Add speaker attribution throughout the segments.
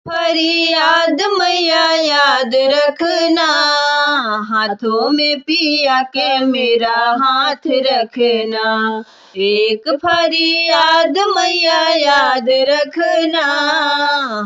Speaker 1: फरियाद मैया याद रखना, हाथों में पिया के मेरा हाथ रखना। एक फरियाद मैया याद रखना,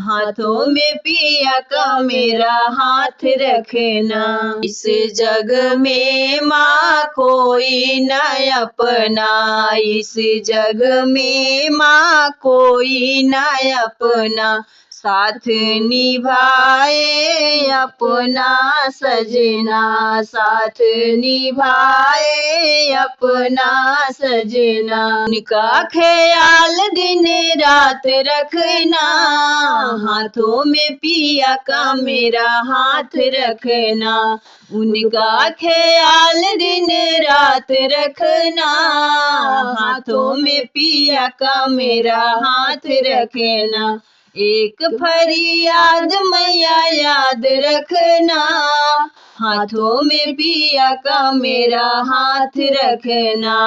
Speaker 1: हाथों में पिया का मेरा हाथ रखना। इस जग में माँ कोई न अपना, इस जग में माँ कोई न अपना। साथ निभाए अपना सजना, साथ निभाए अपना सजना। उनका ख्याल दिन रात रखना, हाथों में पिया का मेरा हाथ रखना। उनका ख्याल दिन रात रखना, हाथों में पिया का मेरा हाथ रखना। एक फरियाद मैया याद रखना, हाथों में पिया का मेरा हाथ रखना।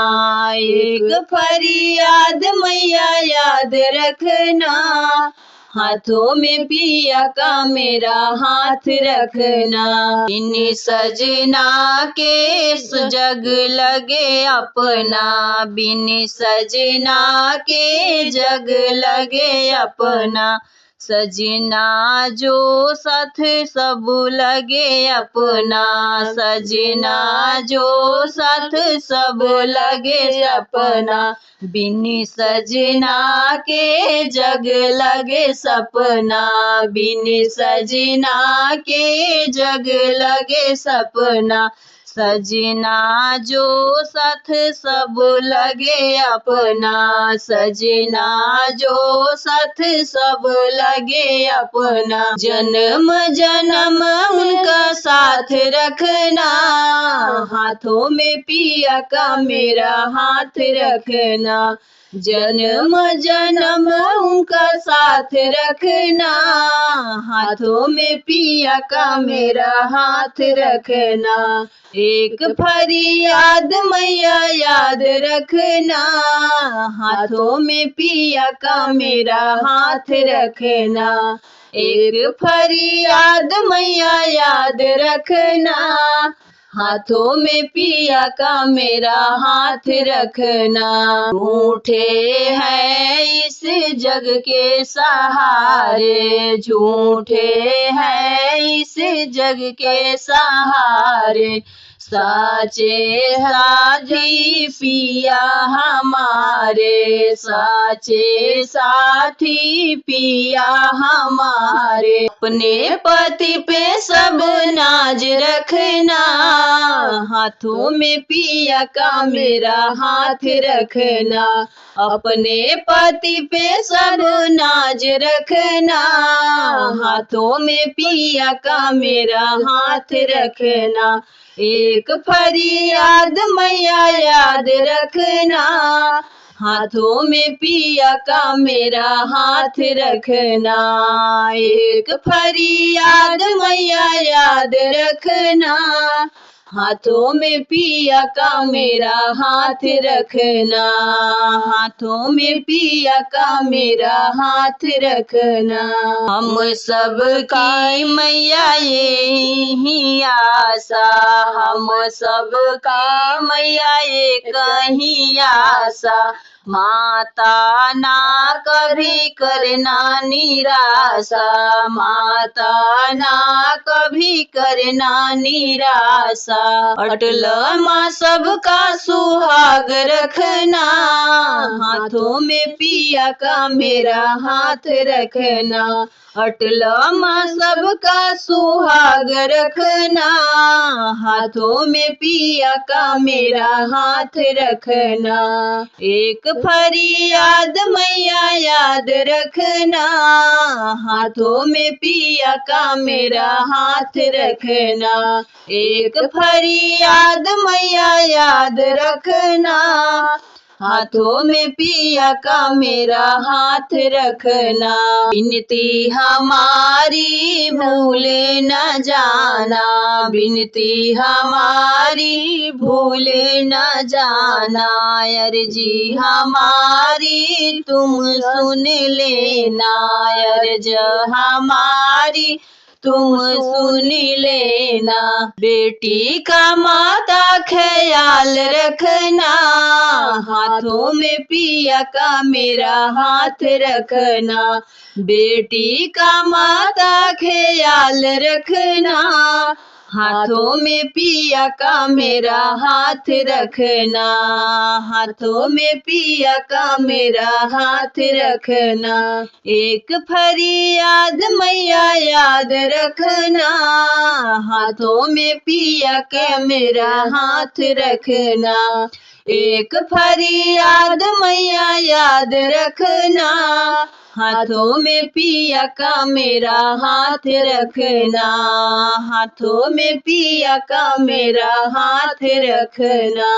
Speaker 1: एक फरियाद मैया याद रखना, हाथों में पिया का मेरा हाथ रखना। इन सजना के जग लगे अपना, बिन सजना के जग लगे अपना। सजना जो साथ सब लगे अपना, सजना जो साथ सब लगे अपना। बिन सजना के जग लगे सपना, बिन सजना के जग लगे सपना। सजना जो साथ सब लगे अपना, सजना जो साथ सब लगे अपना। जन्म जन्म उनका साथ रखना, हाथों में पिया का मेरा हाथ रखना। जन्म जन्म उनका साथ रखना, हाथों में पिया का मेरा हाथ रखना। एक फरियाद मैया याद रखना, हाथों में पिया का मेरा हाथ रखना। एक फरियाद मैया याद रखना, हाथों में पिया का मेरा हाथ रखना। झूठे हैं इस जग के सहारे, झूठे हैं इस जग के सहारे। साचे साथी पिया हमारे, साचे साथी पिया हमारे। अपने पति पे सब नाज रखना, हाथों में पिया का मेरा हाथ रखना। अपने पति पे सब नाज रखना, हाथों में पिया का मेरा हाथ रखना। एक फरियाद मैया याद रखना, हाथों में पिया का मेरा हाथ रखना। एक फरियाद मैया याद रखना, हाथों में पिया का मेरा हाथ रखना। हाथों में पिया का मेरा हाथ रखना। हम सब की मैया यही आशा, हम सब का मैया एक ही आशा। माता ना कभी करना निराशा, माता ना कभी करना निराशा। अटल माँ सबका सुहाग रखना, हाथों में पिया का मेरा हाथ रखना। अटल माँ सबका सुहाग रखना, हाथों में पिया का मेरा हाथ रखना। एक फरियाद मैया याद रखना, हाथों में पिया का मेरा हाथ रखना। एक फरियाद मैया याद रखना, हाथों में पिया का मेरा हाथ रखना। विनती हमारी भूल न जाना, विनती हमारी भूल न जाना, अर्जी हमारी तुम सुन लेना, अर्ज हमारी तुम सुन लेना। बेटी का माता ख्याल रखना, हाथों में पिया का मेरा हाथ रखना। बेटी का माता ख्याल रखना, हाथों में पिया का मेरा हाथ रखना, हाथों में पिया का मेरा हाथ रखना। एक फरियाद मैया याद रखना, हाथों में पिया का मेरा हाथ रखना। एक फरियाद मैया याद रखना, हाथों में पिया का मेरा हाथ रखना, हाथों में पिया का मेरा हाथ रखना।